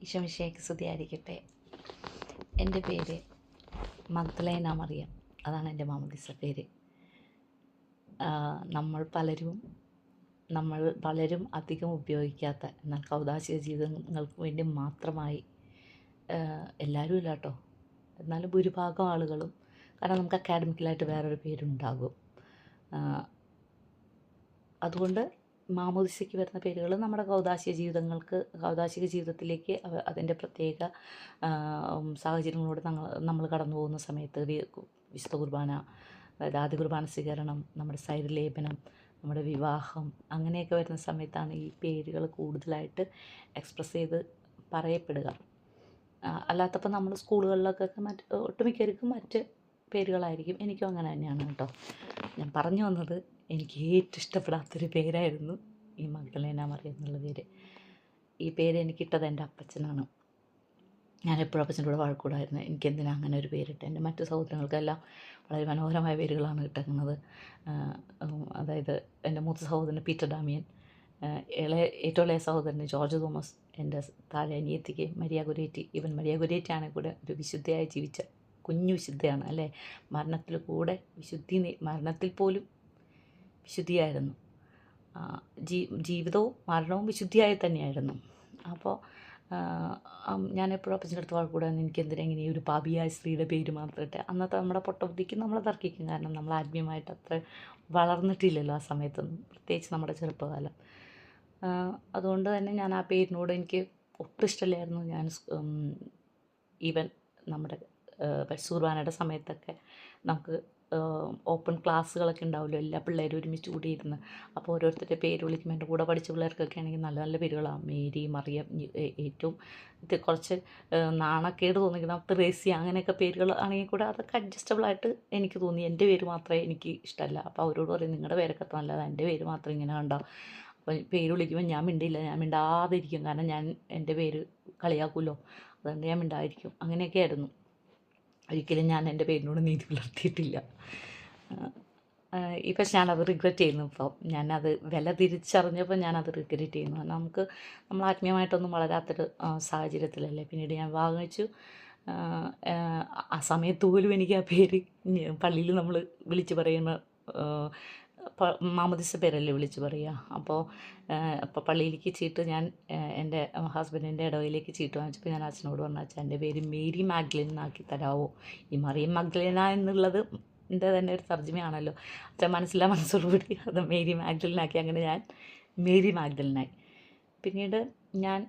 ഈശോമിശിഹായ്ക്ക് സ്തുതിയായിരിക്കട്ടെ. എൻ്റെ പേര് മഗ്ദലേന മറിയം. അതാണ് എൻ്റെ മാമോദിസ പേര്. നമ്മൾ പലരും അധികം ഉപയോഗിക്കാത്ത, എന്നാൽ കൗദാശിക ജീവിതങ്ങൾക്ക് വേണ്ടി മാത്രമായി, എല്ലാവരും ഇല്ല കേട്ടോ, എന്നാലും ഭൂരിഭാഗം ആളുകളും, കാരണം നമുക്ക് അക്കാഡമിക്കലായിട്ട് വേറൊരു പേരുണ്ടാകും. അതുകൊണ്ട് മാമോദിസയ്ക്ക് വരുന്ന പേരുകൾ നമ്മുടെ കൗദാശിക ജീവിതത്തിലേക്ക് അതിൻ്റെ പ്രത്യേക സാഹചര്യങ്ങളോട് നമ്മൾ കടന്നു പോകുന്ന സമയത്ത് വിശുദ്ധ കുർബാന, അതായത് ആദ്യ കുർബാന സ്വീകരണം, നമ്മുടെ സൈരലേപനം, നമ്മുടെ വിവാഹം, അങ്ങനെയൊക്കെ വരുന്ന സമയത്താണ് ഈ പേരുകൾ കൂടുതലായിട്ട് എക്സ്പ്രസ് ചെയ്ത് പറയപ്പെടുക. അല്ലാത്തപ്പോൾ നമ്മൾ സ്കൂളുകളിലൊക്കെ ഒട്ടുമിക്കവർക്കും മറ്റ് പേരുകളായിരിക്കും. എനിക്കും അങ്ങനെ തന്നെയാണ് കേട്ടോ. ഞാൻ പറഞ്ഞു വന്നത്, എനിക്ക് ഏറ്റവും ഇഷ്ടപ്പെടാത്തൊരു പേരായിരുന്നു ഈ മഗ്ദലേന മറിയം എന്നുള്ള പേര്. ഈ പേര് എനിക്കിട്ടത് എൻ്റെ അപ്പച്ചനാണ്. ഞാൻ എപ്പോഴും അപ്പച്ചൻ്റെ കൂടെ വഴക്കൂടായിരുന്നു, എനിക്കെന്തിനാ അങ്ങനെ ഒരു പേരിട്ട്. എൻ്റെ മറ്റു സഹോദരങ്ങൾക്കെല്ലാം വളരെ മനോഹരമായ പേരുകളാണ് കിട്ടുന്നത്. അതായത് എൻ്റെ മൂത്ത സഹോദരന് പീറ്റർ ഡാമിയൻ, ഏറ്റവും ഇളയ സഹോദരന് ജോർജ് തോമസ്, എൻ്റെ താഴെ അനിയത്തിക്ക് മരിയ ഗുരേറ്റി. ഈവൻ മരിയ ഗുരേറ്റി ആണെങ്കിൽ കൂടെ ഒരു വിശുദ്ധയായി ജീവിച്ച കുഞ്ഞു വിശുദ്ധയാണ് അല്ലേ. മരണത്തിൽ പോലും വിശുദ്ധിയായിരുന്നു. ജീവിതവും മരണവും വിശുദ്ധിയായി തന്നെയായിരുന്നു. അപ്പോൾ ഞാനെപ്പോഴും അപ്പച്ചൻ്റെ അടുത്ത് വഴക്കൂടായിരുന്നു, എനിക്കെന്തിനാ ഇങ്ങനെ ഒരു പാപിയായ സ്ത്രീയുടെ പേര് മാത്രം ഇട്ട്. അന്നത്തെ നമ്മുടെ പൊട്ടബുദ്ധിക്ക് നമ്മൾ തർക്കിക്കും, കാരണം നമ്മൾ ആത്മീയമായിട്ട് അത്ര വളർന്നിട്ടില്ലല്ലോ ആ സമയത്തൊന്നും, പ്രത്യേകിച്ച് നമ്മുടെ ചെറുപ്പകാലം. അതുകൊണ്ട് തന്നെ ഞാൻ ആ പേരിനോട് എനിക്ക് ഒട്ടും ഇഷ്ടമില്ലായിരുന്നു. ഞാൻ ഈവൻ നമ്മുടെ പരിശുദ്ധ സമയത്തൊക്കെ നമുക്ക് ഓപ്പൺ ക്ലാസ്സുകളൊക്കെ ഉണ്ടാവുമല്ലോ, എല്ലാ പിള്ളേരും ഒരുമിച്ച് കൂടിയിരുന്ന്. അപ്പോൾ ഓരോരുത്തരുടെ പേര് വിളിക്കുമ്പോൾ എൻ്റെ കൂടെ പഠിച്ച പിള്ളേർക്കൊക്കെ ആണെങ്കിൽ നല്ല നല്ല പേരുകളാണ്. മേരി, മറിയം, ഏറ്റവും കുറച്ച് നാണക്കേട് തോന്നിക്കുന്ന തെരേസ്യ, അങ്ങനെയൊക്കെ പേരുകൾ ആണെങ്കിൽ കൂടെ അതൊക്കെ അഡ്ജസ്റ്റബിളായിട്ട് എനിക്ക് തോന്നി. എൻ്റെ പേര് മാത്രമേ എനിക്ക് ഇഷ്ടമല്ല. അപ്പോൾ അവരോട് പറയും, നിങ്ങളുടെ പേരൊക്കെ നല്ലതാണ്, എൻ്റെ പേര് മാത്രം ഇങ്ങനെ കണ്ടോ. അപ്പോൾ പേര് വിളിക്കുമ്പോൾ ഞാൻ മിണ്ടാതെ ഇരിക്കും, കാരണം എൻ്റെ പേര് കളിയാക്കുമല്ലോ, അതുകൊണ്ട് ഞാൻ മിണ്ടാതിരിക്കും. അങ്ങനെയൊക്കെ ആയിരുന്നു. ഒരിക്കലും ഞാൻ എൻ്റെ പേരിനോട് നീതി പുലർത്തിയിട്ടില്ല. ഇപ്പം ഞാനത് റിഗ്രറ്റ് ചെയ്യുന്നു. ഇപ്പം ഞാനത് വില തിരിച്ചറിഞ്ഞപ്പോൾ ഞാനത് റിഗ്രറ്റ് ചെയ്യുന്നു. നമ്മൾ ആത്മീയമായിട്ടൊന്നും വളരാത്തൊരു സാഹചര്യത്തിലല്ലേ. പിന്നീട് ഞാൻ വിവാഹം കഴിച്ചു. ആ സമയത്ത് പോലും എനിക്ക് ആ പേര് പള്ളിയിൽ നമ്മൾ വിളിച്ച് പറയുന്ന മാമോദിസ പേരല്ലേ വിളിച്ച് പറയുക. അപ്പോൾ പള്ളിയിലേക്ക് ചീട്ട് ഞാൻ എൻ്റെ ഹസ്ബൻഡിൻ്റെ ഇടവയിലേക്ക് ചീട്ട് വാങ്ങിച്ചപ്പോൾ ഞാൻ അച്ഛനോട് പറഞ്ഞു, അച്ഛൻ എൻ്റെ പേര് മേരി മാഗ്ദലിൻ എന്നാക്കി തരാമോ. ഈ മറിയം മഗ്ദലേന എന്നുള്ളത് എൻ്റെ തന്നെ ഒരു തർജ്ജമയാണല്ലോ. അച്ഛൻ മനസ്സോടുകൂടി അത് മേരി മാഗ്ദലിനാക്കി. അങ്ങനെ ഞാൻ മേരി മാഗ്ദലിനായി. പിന്നീട് ഞാൻ